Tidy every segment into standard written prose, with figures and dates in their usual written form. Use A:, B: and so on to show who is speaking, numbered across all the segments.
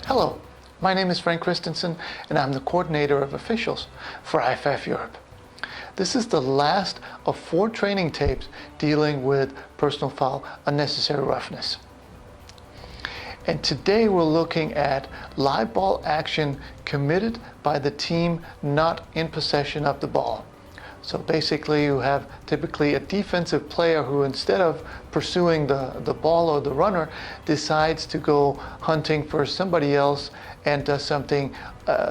A: Hello, my name is Frank Christensen and I'm the coordinator of officials for IFAF Europe. This is the last of 4 training tapes dealing with personal foul unnecessary roughness. And today we're looking at live ball action committed by the team not in possession of the ball. So basically you have typically a defensive player who, instead of pursuing the ball or the runner, decides to go hunting for somebody else and does something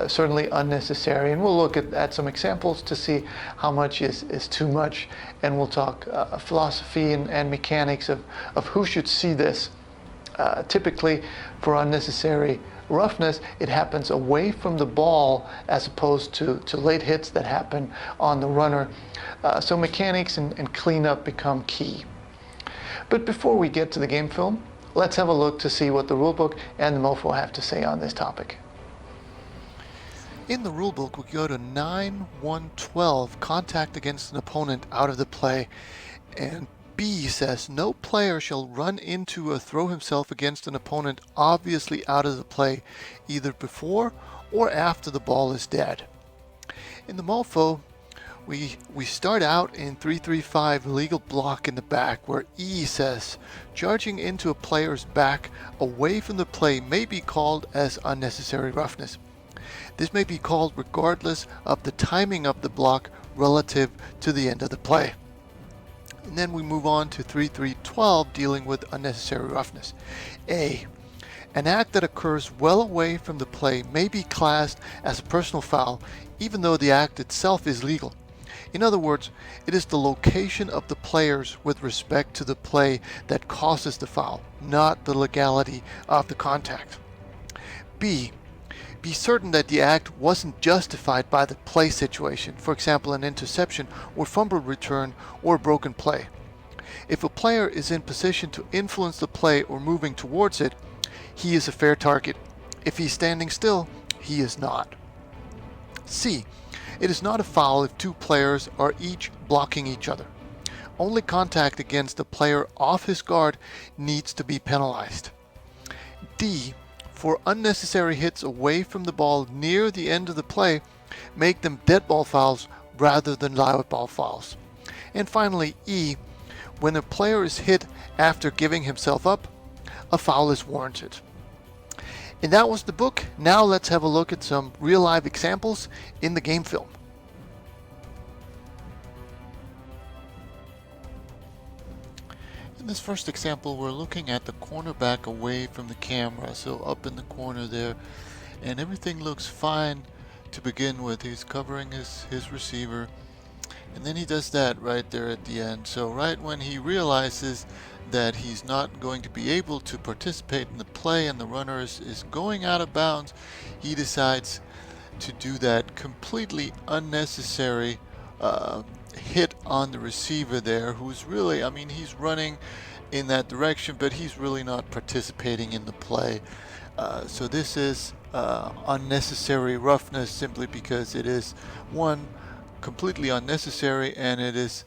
A: certainly unnecessary. And we'll look at some examples to see how much is too much, and we'll talk philosophy and mechanics of who should see this. Typically for unnecessary roughness, it happens away from the ball as opposed to late hits that happen on the runner. So mechanics and cleanup become key. But before we get to the game film, let's have a look to see what the rulebook and the MOFO have to say on this topic. In the rulebook, we go to 9.1.12, contact against an opponent out of the play, and B says no player shall run into or throw himself against an opponent obviously out of the play, either before or after the ball is dead. In the MOFO, we start out in 3.3.5 legal block in the back, where E says charging into a player's back away from the play may be called as unnecessary roughness. This may be called regardless of the timing of the block relative to the end of the play. And then we move on to 3.3.12, dealing with unnecessary roughness. A, an act that occurs well away from the play may be classed as a personal foul, even though the act itself is legal. In other words, it is the location of the players with respect to the play that causes the foul, not the legality of the contact. B, be certain that the act wasn't justified by the play situation, for example an interception or fumble return or broken play. If a player is in position to influence the play or moving towards it, he is a fair target. If he's standing still, he is not. C, it is not a foul if 2 players are each blocking each other. Only contact against a player off his guard needs to be penalized. D, for unnecessary hits away from the ball near the end of the play, make them dead ball fouls rather than live ball fouls. And finally, E, when a player is hit after giving himself up, a foul is warranted. And that was the book. Now let's have a look at some real live examples in the game film. In this first example, we're looking at the cornerback away from the camera, so up in the corner there, and everything looks fine to begin with. He's covering his receiver, and then he does that right there at the end. So right when he realizes that he's not going to be able to participate in the play and the runner is going out of bounds, he decides to do that completely unnecessary hit on the receiver there, who's really, I mean, he's running in that direction, but he's really not participating in the play. So this is unnecessary roughness, simply because it is, one, completely unnecessary, and it is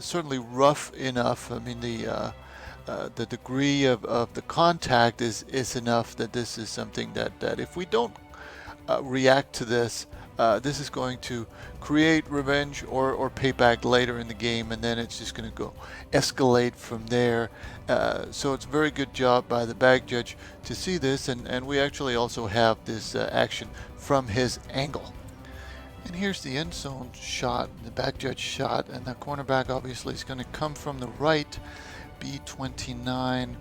A: certainly rough enough. I mean, the degree of the contact is enough that this is something that if we don't react to this, this is going to create revenge or payback later in the game, and then it's just going to go escalate from there. So it's a very good job by the back judge to see this, and we actually also have this action from his angle. And here's the end zone shot, the back judge shot, and the cornerback obviously is going to come from the right, B29.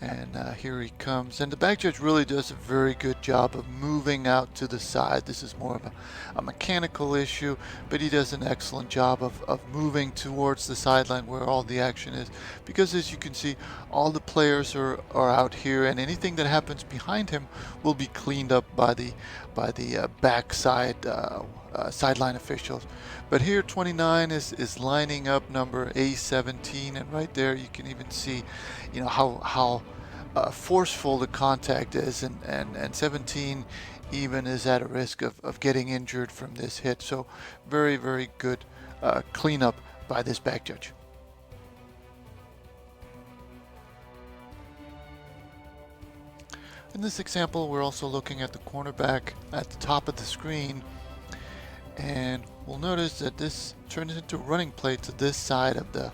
A: And here he comes, and the back judge really does a very good job of moving out to the side. This is more of a mechanical issue, but he does an excellent job of moving towards the sideline where all the action is, because as you can see, all the players are out here, and anything that happens behind him will be cleaned up by the backside sideline officials. But here 29 is lining up number A17, and right there you can even see, you know, how forceful the contact is, and 17 even is at a risk of getting injured from this hit. So very, very good cleanup by this back judge. In this example, we're also looking at the cornerback at the top of the screen, and we'll notice that this turns into a running play to this side of the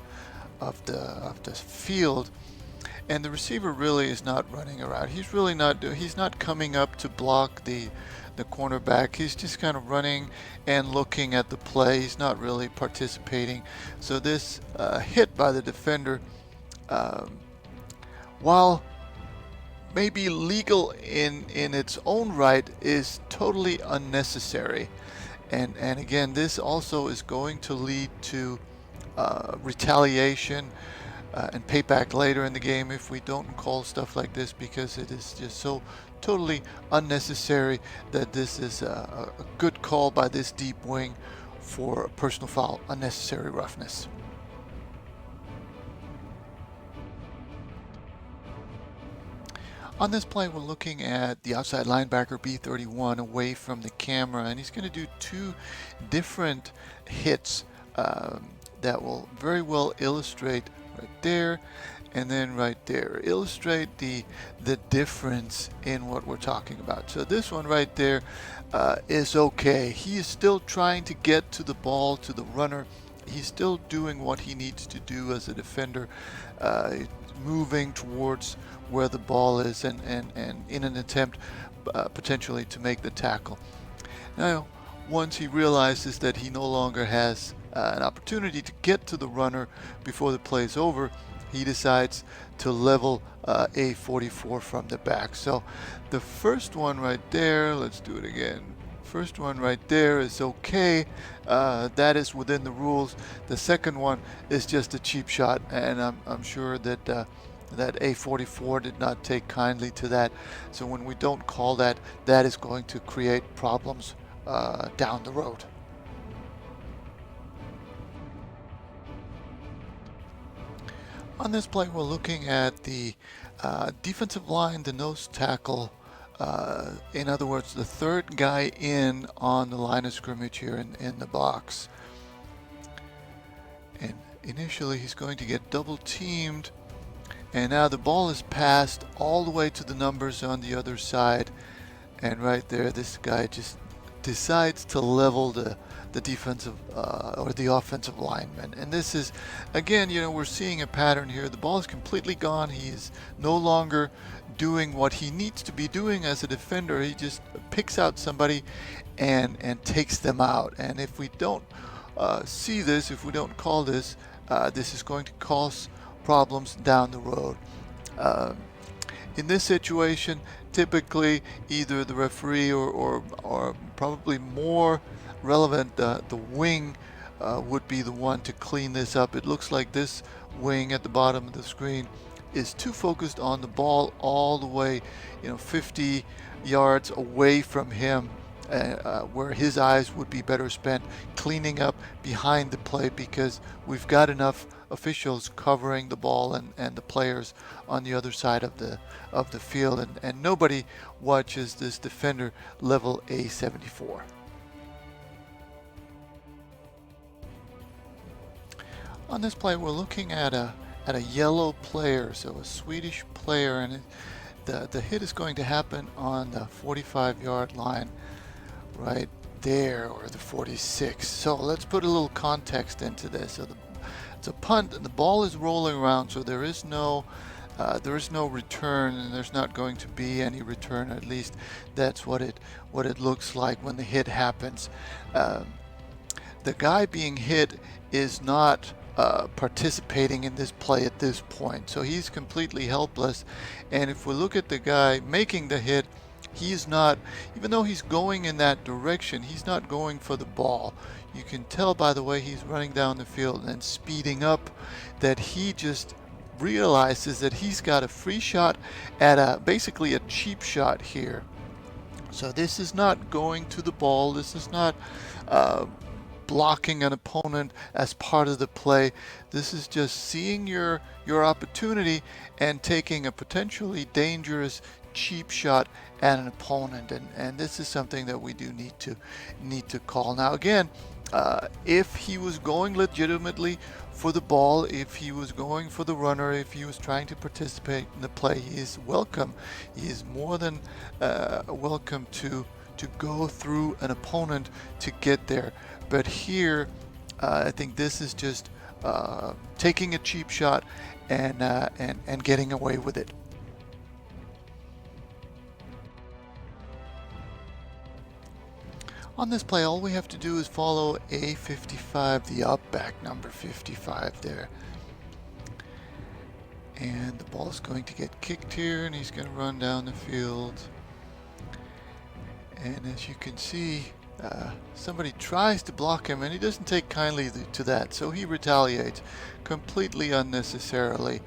A: field, and the receiver really is not running around. He's not coming up to block the cornerback. He's just kind of running and looking at the play. He's not really participating. So this hit by the defender, while maybe legal in its own right, is totally unnecessary. And again, this also is going to lead to retaliation and payback later in the game if we don't call stuff like this, because it is just so totally unnecessary that this is a good call by this deep wing for a personal foul, unnecessary roughness. On this play, we're looking at the outside linebacker B31 away from the camera, and he's going to do two different hits that will very well illustrate right there and then right there, illustrate the difference in what we're talking about. So this one right there is okay. He is still trying to get to the ball, to the runner. He's still doing what he needs to do as a defender, moving towards where the ball is and in an attempt potentially to make the tackle. Now, once he realizes that he no longer has an opportunity to get to the runner before the play is over, he decides to level a 44 from the back. So the first one right there, let's do it again. First one right there is okay. That is within the rules. The second one is just a cheap shot, and I'm sure that that A44 did not take kindly to that. So when we don't call that, that is going to create problems down the road. On this play, we're looking at the defensive line, the nose tackle. In other words, the third guy in on the line of scrimmage here in the box. And initially, he's going to get double teamed. And now the ball is passed all the way to the numbers on the other side. And right there, this guy just decides to level the defensive or the offensive lineman. And this is, again, we're seeing a pattern here. The ball is completely gone. He is no longer doing what he needs to be doing as a defender. He just picks out somebody and takes them out. And if we don't see this, if we don't call this, this is going to cause problems down the road. In this situation, typically either the referee or probably more relevant, the wing would be the one to clean this up. It looks like this wing at the bottom of the screen is too focused on the ball all the way 50 yards away from him, where his eyes would be better spent cleaning up behind the play, because we've got enough officials covering the ball and the players on the other side of the field, and nobody watches this defender level a 74. On this play, we're looking at a yellow player, so a Swedish player, and the hit is going to happen on the 45-yard line right there, or the 46. So let's put a little context into this. So it's a punt, and the ball is rolling around, so there is no return, and there's not going to be any return. At least that's what it looks like when the hit happens. The guy being hit is not participating in this play at this point, so he's completely helpless. And if we look at the guy making the hit, he's not, even though he's going in that direction, he's not going for the ball. You can tell by the way he's running down the field and speeding up that he just realizes that he's got a free shot at basically a cheap shot here. So this is not going to the ball. This is not blocking an opponent as part of the play. This is just seeing your opportunity and taking a potentially dangerous cheap shot at an opponent, and this is something that we do need to call. Now again, If he was going legitimately for the ball, if he was going for the runner, if he was trying to participate in the play, he is welcome. He is more than welcome to go through an opponent to get there. But here, I think this is just taking a cheap shot and getting away with it. On this play, all we have to do is follow A55, the up back number 55 there. And the ball is going to get kicked here, and he's going to run down the field. And as you can see, somebody tries to block him, and he doesn't take kindly to that, so he retaliates completely unnecessarily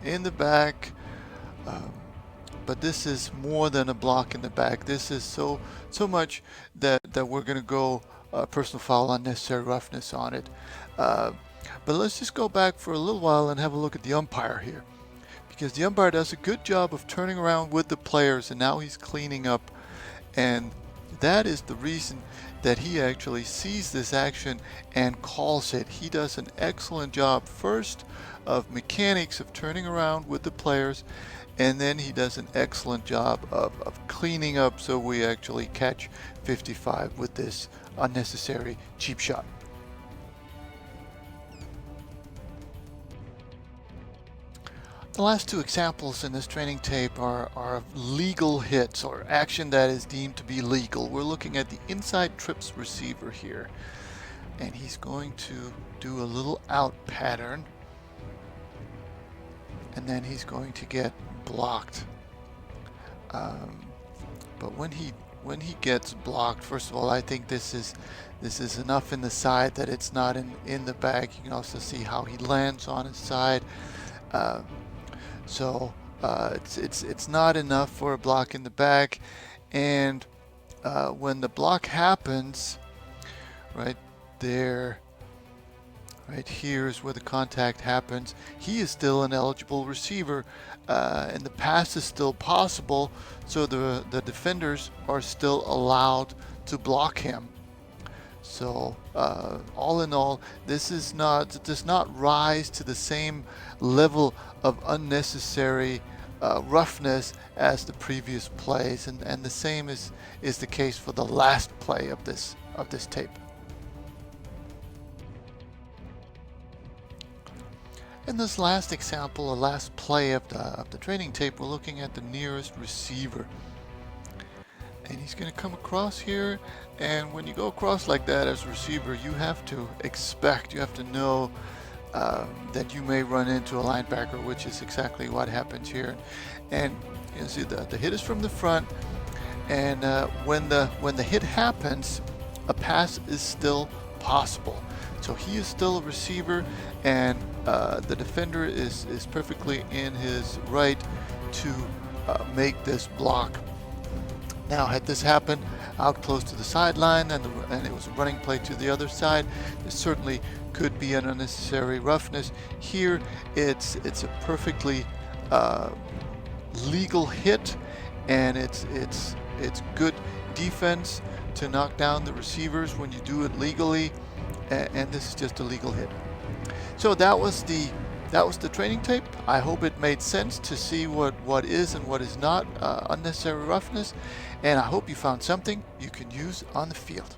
A: in the back. But this is more than a block in the back. This is so much that we're going to go personal foul, unnecessary roughness on it. But let's just go back for a little while and have a look at the umpire here, because the umpire does a good job of turning around with the players, and now he's cleaning up. And that is the reason that he actually sees this action and calls it. He does an excellent job first of mechanics of turning around with the players, and then he does an excellent job of cleaning up, so we actually catch 55 with this unnecessary cheap shot. The last two examples in this training tape are legal hits, or action that is deemed to be legal. We're looking at the inside trips receiver here, and he's going to do a little out pattern, and then he's going to get blocked. But when he gets blocked, first of all, I think this is enough in the side that it's not in the back. You can also see how he lands on his side. So it's not enough for a block in the back. And when the block happens, right there, right here is where the contact happens, he is still an eligible receiver, and the pass is still possible, so the defenders are still allowed to block him. So all in all, this does not rise to the same level of unnecessary roughness as the previous plays, and the same is the case for the last play of this tape. In this last example, or last play of the training tape, we're looking at the nearest receiver. And he's going to come across here, and when you go across like that as a receiver, you have to know that you may run into a linebacker, which is exactly what happens here. And you see the hit is from the front, and when the hit happens, a pass is still possible. So he is still a receiver, and the defender is perfectly in his right to make this block. Now, had this happened out close to the sideline and it was a running play to the other side, it certainly could be an unnecessary roughness. Here, it's a perfectly legal hit, and it's good defense to knock down the receivers when you do it legally, and this is just a legal hit. So that was the training tape. I hope it made sense to see what is and what is not unnecessary roughness, and I hope you found something you can use on the field.